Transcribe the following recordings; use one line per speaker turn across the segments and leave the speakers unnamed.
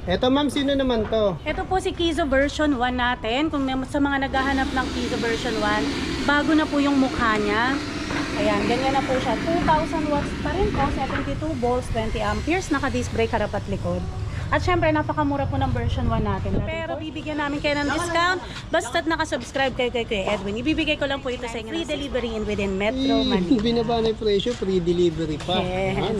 Eto ma'am, sino naman to?
Ito po si Kizo version 1 natin. Kung sa mga naghahanap ng Kizo version 1, bago na po yung mukha niya. Ayan, ganyan na po siya. 2,000 watts pa rin po, 72 volts, 20 amperes, naka-disc brake harap at likod. At syempre, napakamura po ng version 1 natin. Pero bibigyan namin kayo ng discount basta't nakasubscribe kayo kay Kuya Edwin. Ibibigay ko lang po ito sa inyo. Free delivery in within Metro Manila.
Binaba na yung presyo, free delivery pa.
Yes.
Ayan.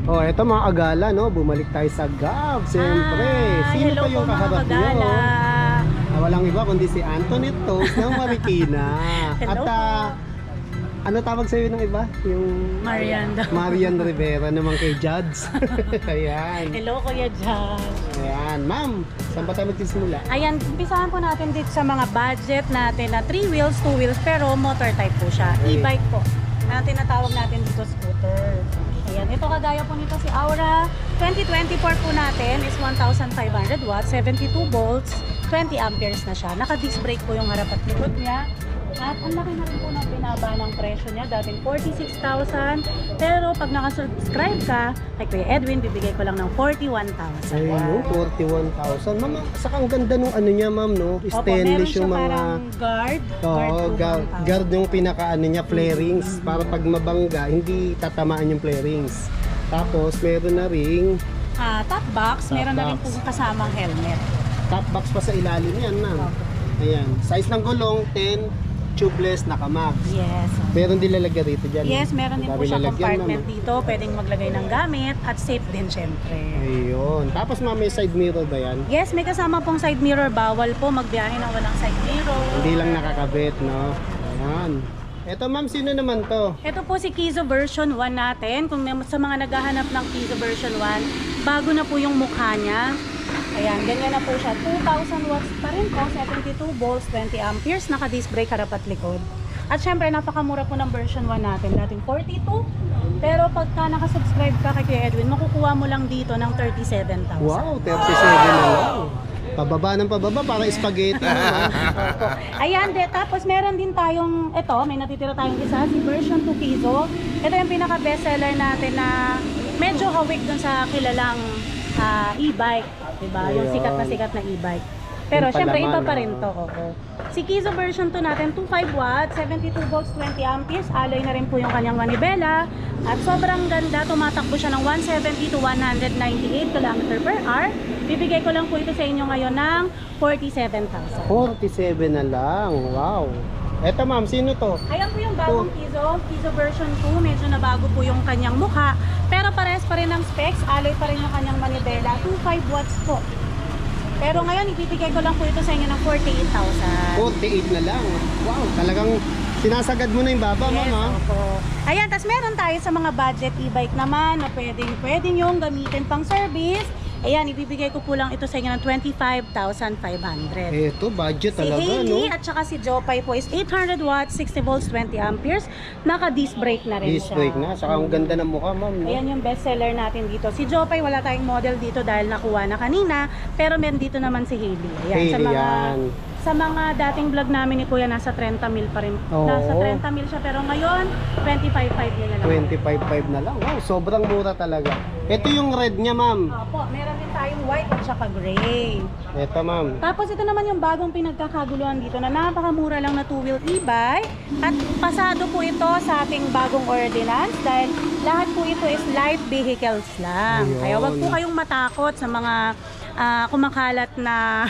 Oh, eto mga agala, no? Bumalik tayo sa Gab, siyempre. Sino
hello
pa yung
po, mga
kaharap nyo?
kagala.
Walang iba kundi si Antoinette Toast ng Marikina.
Hello
At
po.
ano tawag sa'yo ng iba? Yung
Marian daw.
Marian Rivera naman kay Judge. Ayan.
Hello, Kuya Jan.
Ayan. Ma'am, saan ba tayo magsisimula?
Ayan, umpisahan po natin dito sa mga budget natin na 3 wheels, 2 wheels, pero motor type po siya.
Okay.
E-bike po. Na tinatawag natin dito scooter. Ayan, ito kagaya po nito si Aura. 2024 po natin is 1,500 watts, 72 volts, 20 amperes na siya. Naka-disc brake po yung harap at likod niya. At ang laki na rin po ng binaba ng presyo niya. Dating 46,000. Pero pag nakasubscribe ka kay Kuya Edwin, bibigay ko lang ng 41,000.
Ayun, no? 41,000. Ma'am, saka ang ganda nung ano niya, ma'am, no?
Opo, meron
Stainless
siya
yung mga...
parang guard.
Oo,
po
guard,
ang
guard yung pinaka-ano niya, flarings. Para pag mabangga, hindi tatamaan yung flarings. Tapos, meron na ring
top box,
Top
meron na rin
box.
po kasamang helmet.
top box pa sa ilalim yan, ma'am. Ayan. Size ng gulong, 10, tubeless, naka-max.
Yes.
Meron din lalagyan rito dyan.
Yes, meron din po
Dami
siyang
lalagyan,
compartment
ma'am.
dito. Pwedeng maglagay ng gamit at safe din syempre.
Ayun. Tapos, ma'am, may side mirror ba yan?
Yes, may kasama pong side mirror. Bawal po magbiyahe ng walang side mirror.
Hindi lang nakakabit, no? Ayan. Eto, ma'am, sino naman to?
Ito po si Kizo version 1 natin. Kung sa mga naghahanap ng Kizo version 1, bago na po yung mukha niya. Ayan, ganyan na po siya. 2,000 watts pa rin po, 72 volts, 20 amperes, naka-disc brake harap at likod. At syempre, napakamura po ng version 1 natin. Dating 42. Pero pagka nakasubscribe ka kay Kuya Edwin, makukuha mo lang dito ng 37,000.
Wow, 37 na lang. Pababa ng pababa, para spaghetti. No?
Opo. Ayan, tapos meron din tayong, ito, may natitira tayong isa, si version 2 Kizo. Ito yung pinaka-bestseller natin na medyo hawig dun sa kilalang e-bike. Diba? Yung sikat na e-bike. Pero
Yung
syempre,
palaman,
iba pa rin to. Oo. Si Kizo version 2 natin, 25 watts, 72 volts, 20 amperes. Alloy na rin po yung kanyang manibela. At sobrang ganda, tumatakbo siya ng 170 to 198 km per hour. Bibigay ko lang po ito sa inyo ngayon ng 47,000.
47 na lang. Wow. Eto, ma'am, sino to?
Ayan po yung bagong Kizo version 2. Medyo nabago po yung kanyang mukha. Pero parehas pa rin ang specs. Alloy pa rin yung kanyang manibela. 25 watts po. Pero ngayon, ibibigay ko lang po ito sa inyo ng 48,000.
48 na lang. Wow, talagang sinasagad mo na yung baba,
Yes,
ma'am, ha?
opo. Ayan, tas meron tayo sa mga budget e-bike naman na pwedeng yung gamitin pang service. Ayan, ibibigay ko po lang ito sa inyo ng 25,500.
Eto, budget
Si
talaga,
Hailey
no?
at saka si Jopay po is 800 watts, 60 volts, 20 amperes. Naka-disc brake na rin
Disc
siya.
brake na. Saka ang ganda ng mukha, ma'am, no?
Ayan yung bestseller natin dito. Si Jopay, wala tayong model dito dahil nakuha na kanina. Pero meron dito naman si Hailey. Ayan, sa
Hailey
mga
yan.
Sa mga dating vlog namin ni Kuya, nasa 30 mil pa rin.
Oo.
Nasa 30 mil siya, pero ngayon, 25.5 na lang.
25.5 na lang. Wow, sobrang mura talaga. Ito yung red niya, ma'am.
Opo, meron din tayong white at saka gray.
Ito, ma'am.
Tapos ito naman yung bagong pinagkakaguluhan dito na napakamura lang na two-wheel e-bike. At pasado po ito sa ating bagong ordinance dahil lahat po ito is light vehicles lang.
Ayun.
Kaya wag po kayong matakot sa mga kumakalat na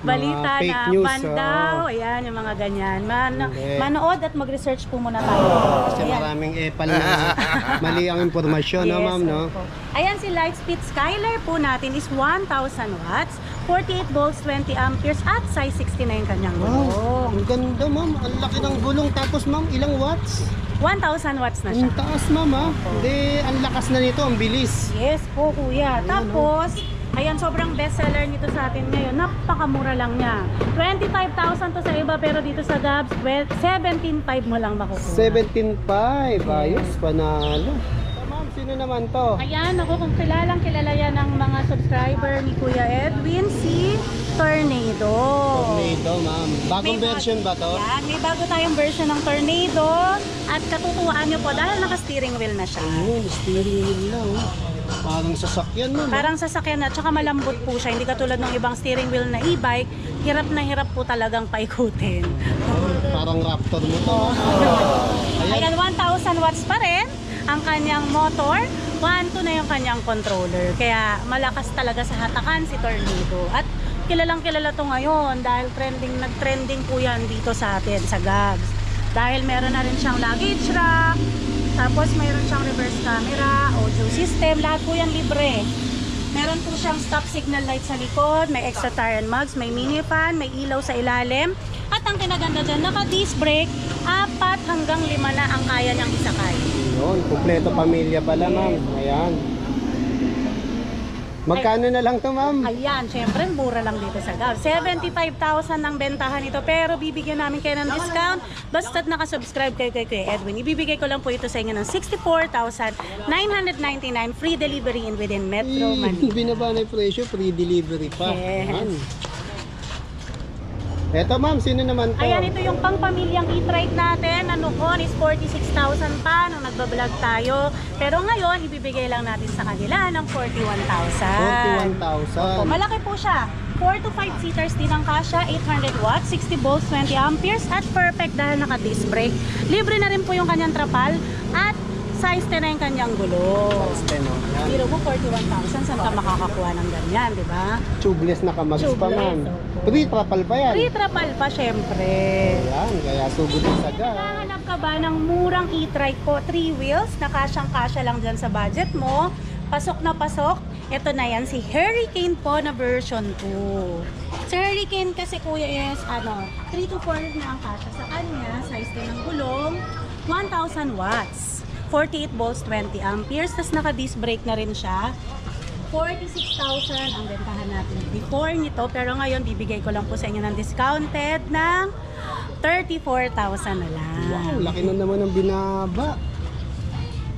balita
fake
na
news,
ban daw. Ayan, yung mga ganyan.
Hindi.
Manood at mag-research po muna tayo.
Kasi
Ayan.
maraming epal na mali ang impormasyon, no, ma'am, no?
opo. Ayan, si Lightspeed Skyler po natin is 1,000 watts, 48 volts, 20 amperes at size 69 kanyang
Wow,
gulong.
ang ganda, ma'am. Ang laki ng gulong. Tapos, ma'am, ilang watts?
1,000 watts na siya.
Ang taas, ma'am, ha? Hindi, ang lakas na nito. Ang bilis.
Yes po, kuya. Tapos, ayan, sobrang bestseller nito sa atin ngayon. Napakamura lang niya. 25,000 to sa iba, pero dito sa Gabs, 17,500 mo lang makukuha.
17.5. Ayos, panalo. So, ma'am, sino naman to?
Ayan, ako kung kilala yan ng mga subscriber ni Kuya Edwin, si Tornado.
Tornado, ma'am. Bagong
May
version ba to?
Yan, may bago tayong version ng Tornado. At katutuwaan nyo po, dahil naka-steering wheel na siya.
Ayun, steering wheel lang. Parang sasakyan, ma'am.
Parang sasakyan at saka malambot po siya. Hindi katulad ng ibang steering wheel na e-bike, hirap na hirap po talagang paikutin.
Parang Raptor mo to.
Ayan, 1,000 watts pa rin ang kanyang motor. 1.2 na yung kanyang controller. Kaya malakas talaga sa hatakan si Tornado. At kilalang kilala to ngayon dahil nag-trending po yan dito sa atin, sa Gabs. Dahil meron na rin siyang luggage rack, tapos mayroon siyang reverse camera, audio system, lahat po yan libre. Meron po siyang stop signal light sa likod, may extra tire and mugs, may mini fan, may ilaw sa ilalim. At ang kinaganda dyan, naka-disc brake, 4 hanggang 5 na ang kaya niyang isakay.
Yun, kumpleto pamilya pala, ma'am. Ayan. Magkano na lang to, ma'am?
Ayan, syempre mura lang dito sa Gabs. 75,000 ang bentahan ito, pero bibigyan namin kayo ng discount basta't nakasubscribe kayo kay Kuya Edwin. Ibibigay ko lang po ito sa inyo ng 64,999 free delivery in within Metro Manila.
Binaba na yung presyo, free delivery pa.
Yes.
Ayan. Eto, ma'am, sino naman to?
Ayan, ito yung pang-pamilyang e-trike natin na noon is 46,000 pa nung nagbablog tayo. Pero ngayon, ibibigay lang natin sa kanila ng 41,000.
41,000.
Opo, malaki po siya. 4 to 5 seaters din ang kasya, 800 watts, 60 volts, 20 amperes at perfect dahil naka-disc brake. Libre na rin po yung kanyang trapal at size 10 na yung kanyang gulong. Pero po 41,000, saan ka makakakuha ng ganyan, di ba?
Tubeless na kamags pa,
Tubeless,
ma'am.
opo.
Free trapal pa yan.
Free trapal pa, syempre.
Ayan, kaya sugod na sa gas.
Hanap ka ba ng murang e-trike po, 3 wheels, na kasyang-kasya lang dyan sa budget mo, pasok na pasok, ito na yan, si Hurricane po na version 2. Si Hurricane kasi kuya is, 3 to 4 na ang kasya sa kanya, size din ng gulong, 1,000 watts, 48 volts, 20 amperes, tas naka-disc brake na rin siya. 46,000 ang bentahan natin before nito, pero ngayon bibigay ko lang po sa inyo ng discounted ng 34,000 na lang.
Wow, laki na naman ang binaba.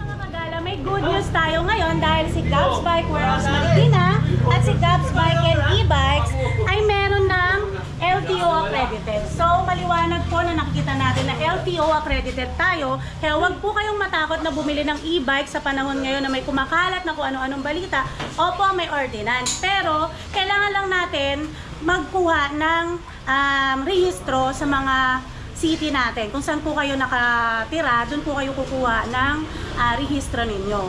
Mga kagala, may good news tayo ngayon dahil si Gabs Bike Warehouse Marikina at si Gabs Bike and E-Bikes ay meron ng LTO accredited. So, maliwanag po na nakikita natin na LTO accredited tayo. Kaya wag po kayong matakot na bumili ng e-bike sa panahon ngayon na may kumakalat na kung ano-anong balita. Opo, may ordinance. Pero, kailangan lang natin magkuha ng rehistro sa mga city natin. Kung saan po kayo nakatira, doon po kayo kukuha ng rehistro ninyo.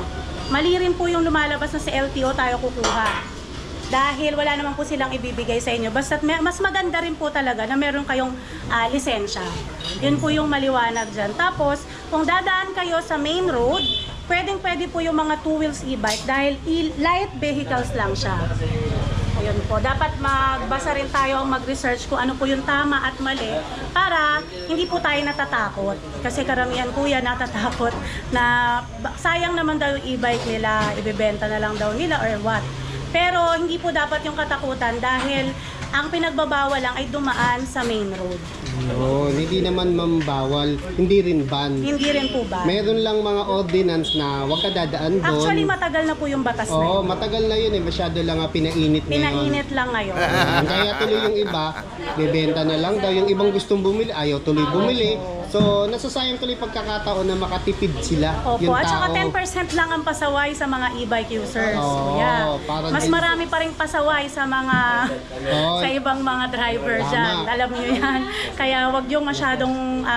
Mali rin po yung lumalabas na sa LTO tayo kukuha. Dahil wala naman po silang ibibigay sa inyo. Basta't mas maganda rin po talaga na meron kayong lisensya. Yun po yung maliwanag dyan. Tapos, kung dadaan kayo sa main road, pwede po yung mga two wheels e-bike dahil light vehicles lang siya. Ayun po. Dapat magbasa rin tayo, mag-research kung ano po yung tama at mali para hindi po tayo natatakot. Kasi karamihan kuya natatakot na sayang naman daw yung e-bike nila, ibebenta na lang daw nila or what. Pero hindi po dapat yung katakutan dahil Ang pinagbabawal lang ay dumaan sa main road.
Oh, hindi naman ma'am bawal, hindi rin ban.
Hindi rin po ba?
Meron lang mga ordinance na huwag ka dadaan doon.
Actually, matagal na po yung batas na
Oo,
yun.
matagal na yun eh. Masyado lang pinainit ngayon.
Pinainit lang ngayon.
Kaya tuloy yung iba, bebenta na lang daw. Yung ibang gustong bumili, ayaw tuloy bumili. So, nasasayang tuloy pagkakataon na makatipid sila.
Opo,
yung
at saka
tao.
10% lang ang pasaway sa mga e-bike users.
Oo,
Kuya.
parang
Mas
din-
marami pa rin pasaway sa mga
Oo.
sa ibang mga driver
Tama.
dyan. Alam niyo yan. Kaya wag yung masyadong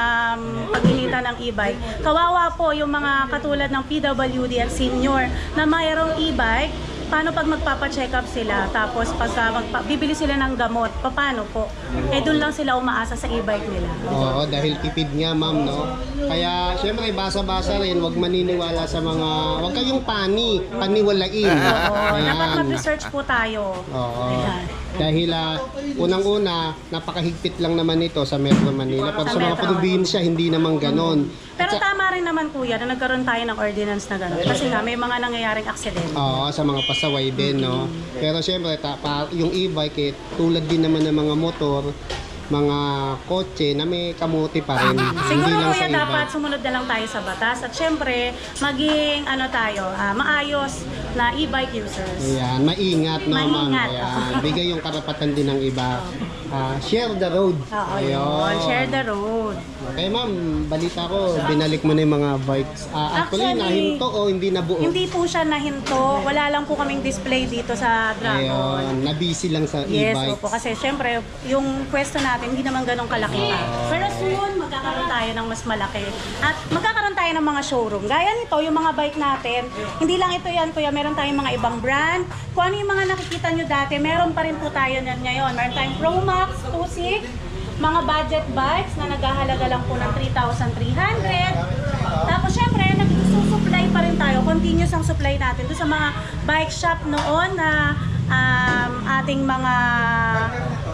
pag-initan ng e-bike. Kawawa po yung mga katulad ng PWD at senior na mayroong e-bike. Paano pag magpapa-check up sila tapos pagka bibili sila ng gamot, paano po? Eh doon lang sila umaasa sa e-bike nila.
Oo, dahil tipid nga ma'am, no? Kaya, syempre, basa-basa rin, huwag maniniwala sa mga, huwag kayong paniwalain.
Oo,
Ayan.
dapat mag-research po tayo.
Oo.
Ayan.
Dahil unang-una, napakahigpit lang naman ito sa Metro Manila. Pag sa mga
Metro.
probinsya, hindi naman ganon.
Pero tama rin naman kuya na nagkaroon tayo ng ordinance na gano'n. Kasi nga may mga nangyayaring aksidente.
Oo, sa mga pasaway din, no? Pero syempre, yung e-bike, tulad din naman ng mga motor, mga kotse na may kamuti pa rin.
Siguro
Hindi lang
kuya
sa
dapat
e-bike.
sumunod na lang tayo sa batas at syempre maging maayos na e-bike users.
Ayan, maingat, no, ma'am?
Maingat,
Ayan, bigay yung karapatan din ng iba. Share the road.
Oo, yun. Share the road.
Okay, ma'am, balita ko, binalik mo na yung mga bikes. Actually, nahinto o hindi nabuo?
Hindi po siya nahinto. Wala lang po kaming display dito sa Dragon.
Ayun, nabisi lang sa
Yes,
e-bike.
opo. Kasi syempre, yung pwesto natin, hindi naman ganun kalaki pa. Pero soon, magkakaroon tayo ng mas malaki. At magkakaroon tayo ng mga showroom. Gaya nito, yung mga bike natin, hindi lang ito yan, kuya. Meron tayong mga ibang brand. Kung ano yung mga nakikita nyo dati, meron pa rin po tayo yan ngayon. Meron tayong Pro Max, 2.6, mga budget bikes na naghahalaga lang po ng 3,300. Tapos syempre, nagsusupply pa rin tayo. Continuous ang supply natin doon sa mga bike shop noon na ating mga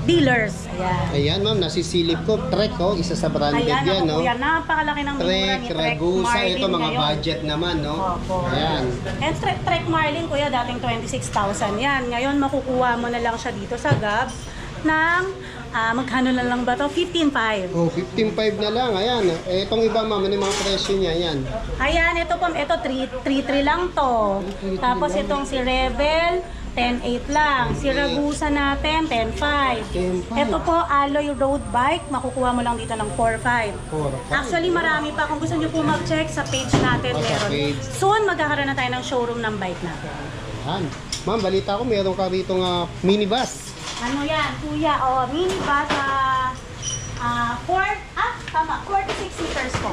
dealers. Ayan.
Ayan, ma'am, nasisilip ko. Trek, isa sa branded
Ayan,
yan, no?
kuya, napakalaki ng minura
Trek,
ni Trek
Ragusa,
Marlin
ito mga
ngayon.
budget naman, no?
Opo.
Ayan.
And Trek Marlin, kuya, dating 26,000 yan. Ngayon, makukuha mo na lang siya dito sa Gabs ng, magkano na lang ba to? 15,500.
Oh, 15.5 na lang, ayan. Itong iba, ma'am, ano yung mga presyo niya, ayan.
Ayan, ito po, ito 3,300 lang to. Tapos itong si Rebel, 10,800 lang. Si Ragusa natin, 10,500.
10,500.
Ito po, Alloy Road Bike, makukuha mo lang dito ng 4,500.
4,500.
Actually, marami pa. Kung gusto nyo po mag-check sa page natin,
Sa
meron.
page.
Soon, magkakaroon na tayo ng showroom ng bike natin.
Ayan. Ma'am, balita ko, meron ka rito nga minibus.
Ano yan, kuya? O, minibus, 46 meters po.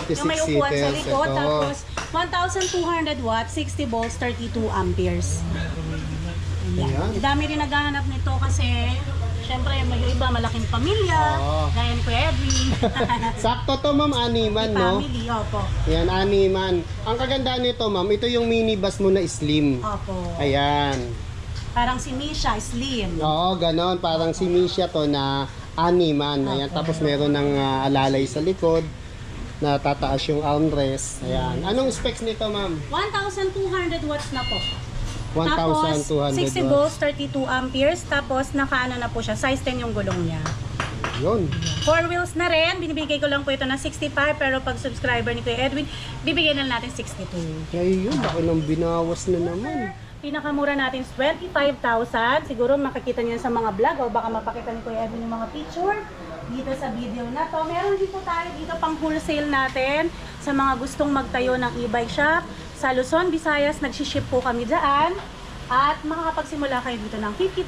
46
Yung may upuan sa
seaters,
likod,
ito.
tapos 1,200 watts, 60 volts, 32 amperes.
Ayan.
Ang dami rin naghahanap nito kasi syempre may iba malaking pamilya,
Oo.
gaya ni Kuya Edwin.
Sakto to, ma'am, animan, no?
Family, opo.
Ayan, animan. Ang kagandaan nito, ma'am, ito yung minibus mo na slim.
Opo.
Ayan.
Parang si Misha, slim.
Oo, ganon. Parang si Misha to na animan. Ayan. Tapos meron ng alalay sa likod na tataas yung armrest. Ayan. Anong specs nito, ma'am?
1,200 watts na po.
1,200
Tapos 60 volts, 32 amperes. Tapos nakaano na po siya, size 10 yung gulong niya.
Yun.
4 wheels na rin. Binibigay ko lang po ito ng 65 pero pag subscriber ni Kuya Edwin, bibigyan na natin 62.
Kaya yun, laki ng binawas na naman.
Pinakamura natin is 25,000. Siguro makikita niyo sa mga vlog o baka mapakita ni Kuya Edwin yung mga picture dito sa video na to. Meron din po tayo dito pang wholesale natin sa mga gustong magtayo ng e-bike shop. Sa Luzon, Visayas, nagsiship po kami dyan. At makakapagsimula kayo dito ng 50,000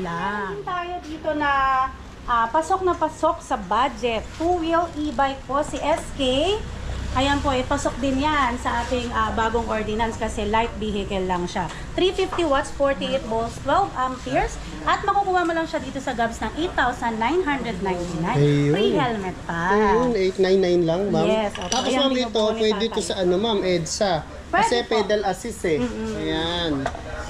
lang. Meron tayo dito na pasok sa budget. Two-wheel e-bike po si SK. Ayan po, pasok din yan sa ating bagong ordinance kasi light vehicle lang siya. 350 watts, 48 volts, 12 amperes. At makukuha mo lang siya dito sa Gabs ng 8,999.
Ayun.
Free helmet pa.
Ayun, 899 lang, ma'am.
Yes, okay.
Tapos,
Ayan,
ma'am,
binubuni
ito, pwede
tatay.
ito sa ma'am, EDSA. Kasi
Pwede po.
pedal assist eh. Ayan.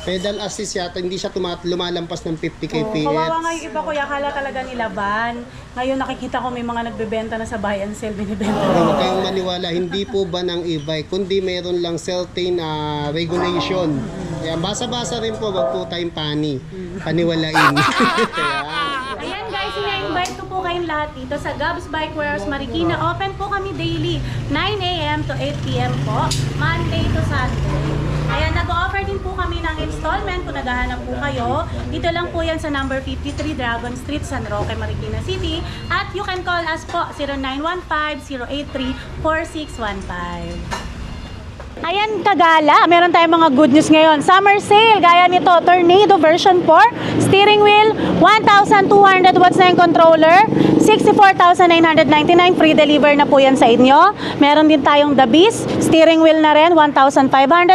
Pedal assist yata, hindi siya lumalampas ng 50 kph.
Kawawa nga yung iba kuya, akala talaga nila ban. Ngayon nakikita ko may mga nagbebenta na sa buy and sell, binibenta.
Huwag kayong maniwala, hindi po ba ng e-bike, kundi meron lang certain regulation. Kaya basa-basa rin po, wag po tayong paniwalain. Kaya,
i-invite ko po kayong lahat dito sa Gabs Bike Warehouse Marikina. Open po kami daily, 9 a.m. to 8 p.m. po, Monday to Saturday. Ayan, nag-offer din po kami ng installment kung naghahanap po kayo. Dito lang po yan sa number 53 Dragon Street, San Roque, Marikina City. At you can call us po, 0915-083-4615. Ayan, Kagala, meron tayong mga good news ngayon. Summer sale, gaya nito, Tornado version 4, steering wheel, 1,200 watts na yung controller, 64,999, free deliver na po yan sa inyo. Meron din tayong The Beast, steering wheel na rin, 1,500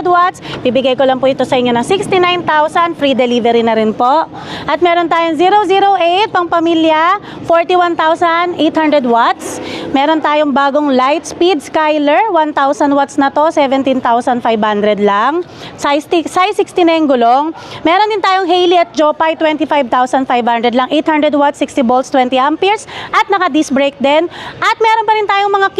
watts. Bibigay ko lang po ito sa inyo ng 69,000, free delivery na rin po. At meron tayong 008, pang pamilya, 41,800 watts. Meron tayong bagong Lightspeed Skyler, 1,000 watts na to, 17,500 lang. Size 60 na yung gulong. Meron din tayong Haley at Jopay, 25,500 lang, 800 watts, 60 volts, 20 amperes. At naka-disc brake din. At meron pa rin tayong mga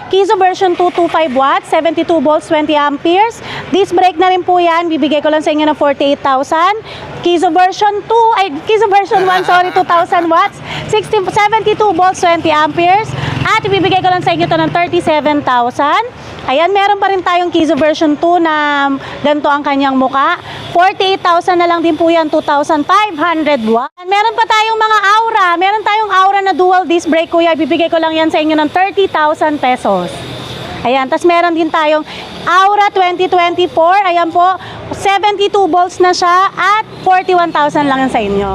Kizo version 225 watts, 72 volts, 20 amperes. Disc brake na rin po yan. Bibigay ko lang sa inyo ng 48,000. Kizo version 1, sorry, 2,000 watts, 72 volts, 20 amperes. At ibibigay ko lang sa inyo to ng 37,000. Ayan, meron pa rin tayong Kizo version 2 na ganito ang kanyang muka. 48,000 na lang din po yan, 2,500 watts. Meron pa tayong mga Aura. Meron tayong Aura na dual disc brake, kuya. Ibibigay ko lang yan sa inyo ng 30,000 pesos. Ayan, tas meron din tayong Aura 2024. Ayan po, 72 volts na siya at 41,000 lang yan sa inyo.